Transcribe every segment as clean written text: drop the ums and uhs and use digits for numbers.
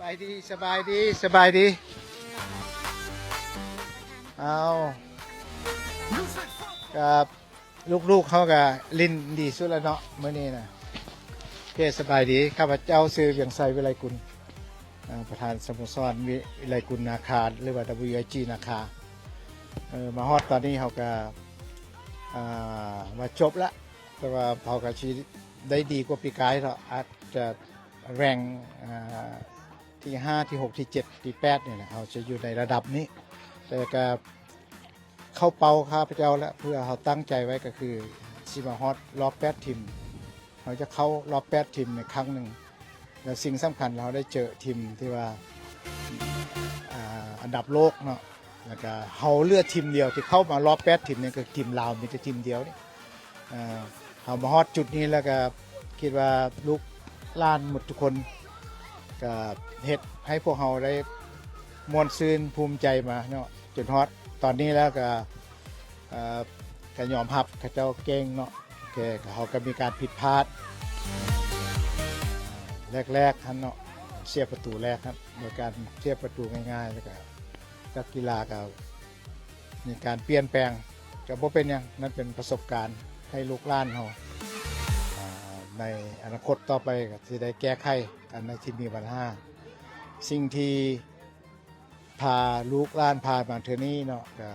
ายดีสบายดีสบายดีเอากับลูกๆเขากับลินดีสุดแล้วเนาะเมื่อนี้นะโอเคสบายดีข้าพเจ้าซื้อเวียงไซวิไลกุลประธานสโมสรวิไลกุลนาคาหรือว่า WIG นาคามาฮอดตอนนี้เขาก็มาจบละแต่ว่าเขาก็ชีได้ดีกว่าปีกายเนาะอาจจะแรงที่5ที่6ที่7ที่8เนี่ยนะเขาจะอยู่ในระดับนี้แต่ก็เข้าเป้าข้าพเจ้าแล้วเพื่อเขาตั้งใจไว้ก็คือซิมาฮอตรอบ8ทีมเขาจะเข้ารอบ8ทีมในครั้งหนึ่งและสิ่งสำคัญเราได้เจอทีมที่ว่าอันดับโลกเนาะแล้วก็เขาเลือกทีมเดียวที่เข้ามารอบ8ทีมนี่ก็ทีมลาวมีแต่ทีมเดียวนี่เขามาฮอตจุดนี้แล้วก็คิดว่าลูกล้านหมดทุกคนก็เฮ็ดให้พวกเราได้มวลซืนภูมิใจมาเนาะจนฮอตตอนนี้แล้วก็ยอมรับเขาเจ้าเก่งเนาะโอเคเขาก็มีการผิดพลาดแรกๆท่านเนาะเสียประตูแรกครับโดยการเสียประตูง่ายๆแล้วก็นักกีฬาก็มีการเปลี่ยนแปลงก็บ่เป็นอย่างนั้นเป็นประสบการณ์ให้ลูกหลานเราในอนาคตต่อไปก็จะได้แก้ไขกันในที่มีปัญหาสิ่งที่พาลูกหลานพามาเทอนี้เนาะก็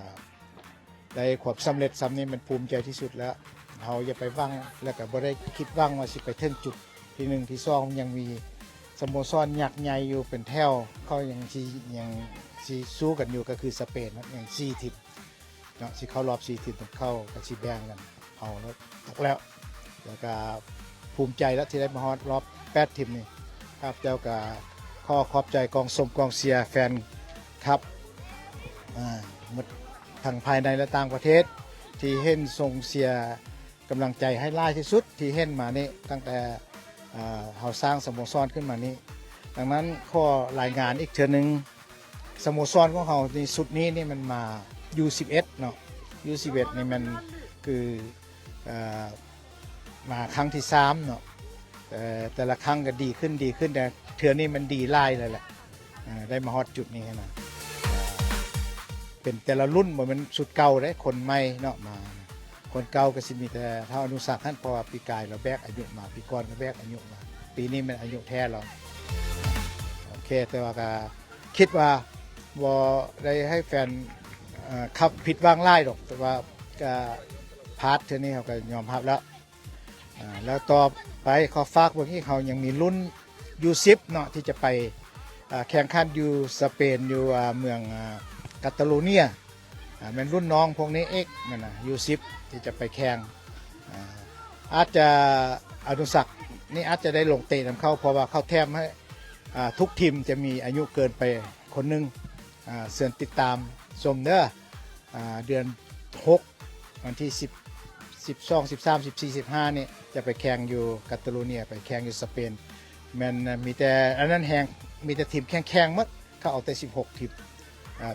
ได้ความสำเร็จซ้ำนี้มันภูมิใจที่สุดแล้วเราอย่าไปว่างแล้วก็บ่ได้คิดว่างว่าสิไปถึงจุดที่1ที่2ยังมีสโมสรยักษ์ใหญ่อยู่เป็นแถวเขายังสิสู้กันอยู่ก็คือสเปนนะอย่าง4ทีมเนาะสิเข้ารอบ4ทีมต้องเข้าก็สิแบ่งกันเอาแล้วตกแล้วก็ภูมิใจแล้วที่ได้มาฮอดรอบ8ทีมนี่ครับเจ้าก็ขอบใจกองสมกองเชียร์แฟนครับหมดทั้งภายในและต่างประเทศที่เห็นส่งเชียร์กำลังใจให้หลายที่สุดที่เห็นมานี่ตั้งแต่เราสร้างสโมสรขึ้นมานี้ดังนั้นข้อรายงานอีกเทื่อนึงสโมสรของเราในสุดนี้นี่มันมา U11 เนาะ U11 นี่มันคือมาครั้งที่3เนาะแต่ละครั้งก็ดีขึ้นแต่เทื่อนี้มันดีไล่เลยแหละได้มาฮอดจุดนี้นะเป็นแต่ละรุ่นบ่มันสุดเก่าได้คนใหม่เนาะมาคนเก่าก็สิมีแต่เท่าอนุสักท่านเพราะว่าปีกายเราแบกอายุมาปีก่อนก็แบกอายุมาปีนี้มันอายุแท้เราโอเคแต่ว่าก็คิดว่าบ่ได้ให้แฟนขับผิดวางไล่หรอกแต่ว่าก็พาร์ทเท่านี้เขาก็ยอมรับแล้วต่อไปขอฝากเบิ่งที่เขายังมีรุ่นU10เนาะที่จะไปแข่งขันอยู่สเปนอยู่เมืองกาตาลูเนียเป็นรุ่นน้องพวกนี้เอ็กนั่นนะU10ที่จะไปแข่งอาจจะอนุสักนี่อาจจะได้ลงเตะนำเข้าเพราะว่าเขาแทมให้ทุกทีมจะมีอายุเกินไปคนหนึ่งเสื่อติดตามชมเด้อเดือน6วันที่12 13 14 15นี่จะไปแข่งอยู่กาตาลูเนียไปแข่งอยู่สเปนมันมีแต่อันนั้นแห่งมีแต่ทีมแข่งมัดเขาเอาแต่16ทีม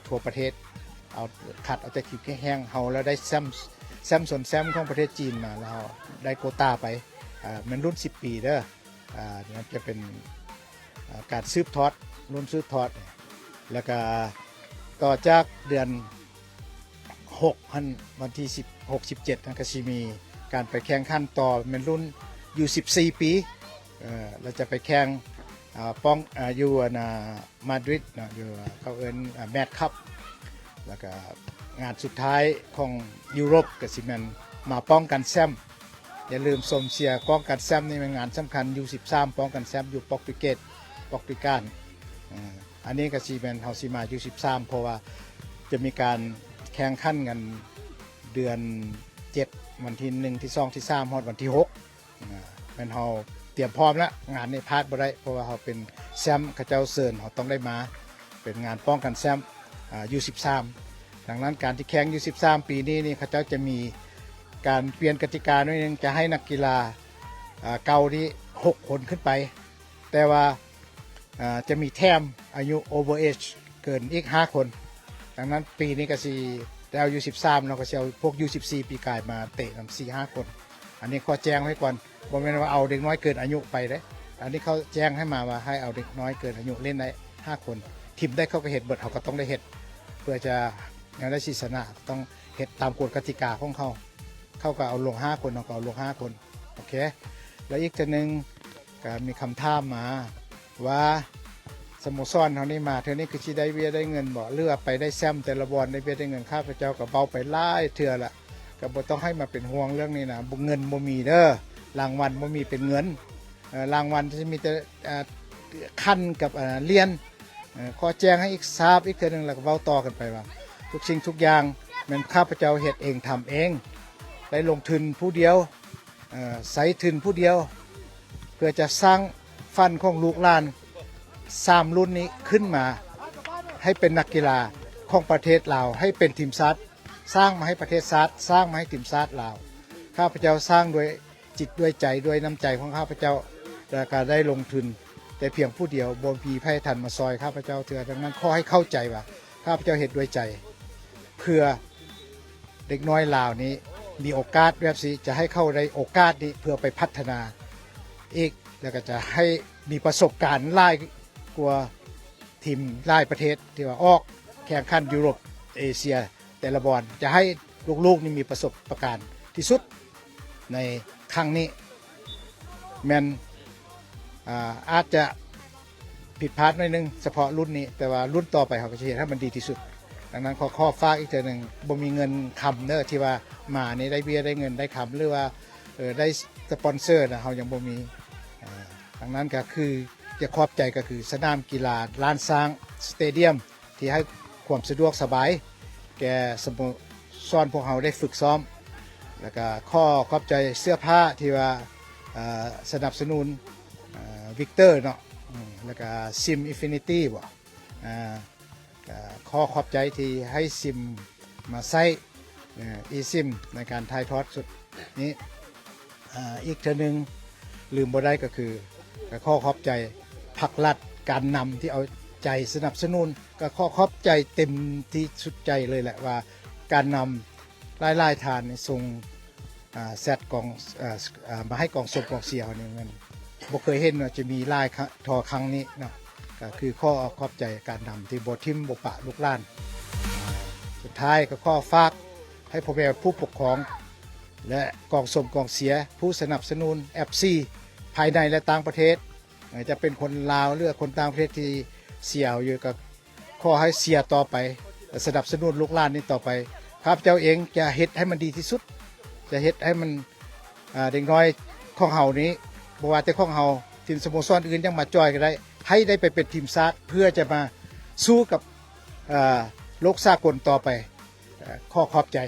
ทั่วประเทศเอาขัดเอาแต่ทีมแข่งเขาแล้วได้แซมของประเทศจีนมาแล้วได้โควต้าไปมันรุ่น10 ปีเด้อนั่นจะเป็นการซืบทอดรุ่นซืบทอดแล้วก็ต่อจากเดือน6วันที่16 17นั่นก็สิมีการไปแข่งขันต่อเป็นรุ่นอยู่14 ปีเราจะไปแข่งป้องอยู่มาดริดนะอยู่เขาเอิ้นแมตช์คัพแล้วก็งานสุดท้ายของยุโรปก็สิแม่นมาป้องกันแชมป์อย่าลืมชมเชียร์ป้องกันแชมป์นี่เป็นงานสำคัญอยู่13ป้องกันแชมป์อยู่โปรตุเกสอันนี้ก็สิแม่นเฮาสิมาอยู่13เพราะว่าจะมีการแข่งขันกันเดือน7วันที่1ที่2ที่3ฮอดวันที่6เป็นเฮาเตรียมพร้อมแล้วงานนี้พลาดบ่ได้เพราะว่าเฮาเป็นแชมป์เขาเจ้าเชิญเฮาต้องได้มาเป็นงานป้องกันแชมป์U13ดังนั้นการที่แข่งU13ปีนี้นี่เขาเจ้าจะมีการเปลี่ยนกติกาหน่อยนึงจะให้นักกีฬาเก่าที่6 คนขึ้นไปแต่ว่าจะมีแถมอายุ over age เกินอีก5 คนดังนั้นปีนี้ก็สิแล้วU13เราก็สิเอาพวกU14ปีกายมาเตะกัน 4-5 คนอันนี้ขอแจ้งไว้ก่อนบ่แม่นว่าเอาเด็กน้อยเกินอายุไปเด้อันนี้เขาแจ้งให้มาว่าให้เอาเด็กน้อยเกินอายุเล่นได้ 5 คนทีมได้เข้าก็เฮ็ดเบิดเขาก็ต้องได้เฮ็ดเพื่อจะแนวได้ชิสนะต้องเฮ็ดตามกฎกติกาของเขาก็เอาลง5 คนเขาก็เอาลง5 คนโอเคแล้วอีกตัวหนึ่งก็มีคำถามมาว่าสโมสรเขานี่มาเท่านี้คือสิได้เบี้ยได้เงินบ่เลือกไปได้แซมแต่ละบอลได้เบี้ยได้เงินข้าพเจ้าก็เบาไปหลายเทื่อละก็บ่ต้องให้มาเป็นห่วงเรื่องนี้นะบ่เงินบ่มีเด้อรางวัลบ่มีเป็นเงินรางวัลจะมีแต่ขั้นกับเรียนขอแจ้งให้อีกทราบอีกเทื่อนึงแล้วก็เว้าต่อกันไปว่าทุกสิ่งทุกอย่างแม่นข้าพเจ้าเฮ็ดเองทำเองได้ลงทุนผู้เดียวใส่ทุนผู้เดียวเพื่อจะสร้างฟันของลูกหลาน3 รุ่นนี้ขึ้นมาให้เป็นนักกีฬาของประเทศลาวให้เป็นทีมชาติสร้างมาให้ประเทศชาติสร้างมาให้ทีมชาติลาวข้าพเจ้าสร้างด้วยจิตด้วยใจด้วยน้ำใจของข้าพเจ้าและการได้ลงทุนแต่เพียงผู้เดียวบนพีไพ่ทันมาซอยข้าพเจ้าเถื่อดังนั้นขอให้เข้าใจว่าข้าพเจ้าเฮ็ดด้วยใจเพื่อเด็กน้อยลาวนี้มีโอกาสแบบนี้จะให้เข้าในโอกาสนี้เพื่อไปพัฒนาอีกแล้วก็จะให้มีประสบการณ์หลายกว่าทีมหลายประเทศที่ว่าออกแข่งขันยุโรปเอเชียแต่ละบอลจะให้ลูกๆนี่มีประสบการณ์ที่สุดในครั้งนี้แมนอาจจะผิดพลาดหน่อยนึงเฉพาะรุ่นนี้แต่ว่ารุ่นต่อไปเขาก็จะเห็นให้มันดีที่สุดดังนั้นข้อฝากอีกตัวหนึ่งบ่มีเงินคำเนอะที่ว่ามานี่ได้เบี้ยได้เงินได้คำหรือว่าได้สปอนเซอร์นะเขายังบ่มีดังนั้นก็คือจะขอบใจก็คือสนามกีฬาลานช้างสเตเดียมที่ให้ความสะดวกสบายแก่สโมสรพวกเราได้ฝึกซ้อมแล้วก็ข้อขอบใจเสื้อผ้าที่ว่าสนับสนุนวิกเตอร์เนาะแล้วก็ซิมอินฟินิตี้บ่ข้อขอบใจที่ให้ซิมมาใช้อีซิมในการถ่ายทอดสดนี้อีกเทื่อนึงลืมบ่ได้ก็คือข้อขอบใจภาครัฐการนำที่เอาใจสนับสนุนก็ข้อขอบใจเต็มที่สุดใจเลยแหละว่าการนำหลายๆทานส่งแซดกองมาให้กองสมกองเสียเนี่ยมันบ่เคยเห็นว่าจะมีลายทอครั้งนี้เนาะก็คือข้อขอบใจการนำที่บ่ทิ่มบ่ปะลูกหลานสุดท้ายก็ข้อฝากให้พ่อแม่ผู้ปกครองและกองสมกองเสียผู้สนับสนุน FC ภายในและต่างประเทศจะเป็นคนลาวหรือคนต่างประเทศที่เสียอยู่กับขอให้เสียต่อไปสนับสนุนลูกหลานนี้ต่อไปข้าพเจ้าเองจะเฮ็ดให้มันดีที่สุดจะเฮ็ดให้มันเด็กน้อยของเฮานี้บ่ว่าแต่ของเฮาทีมสโมสรอื่นยังมาจอยก็ได้ให้ได้ไปเป็นทีมชาติเพื่อจะมาสู้กับโลกสากลต่อไปขอขอบใจ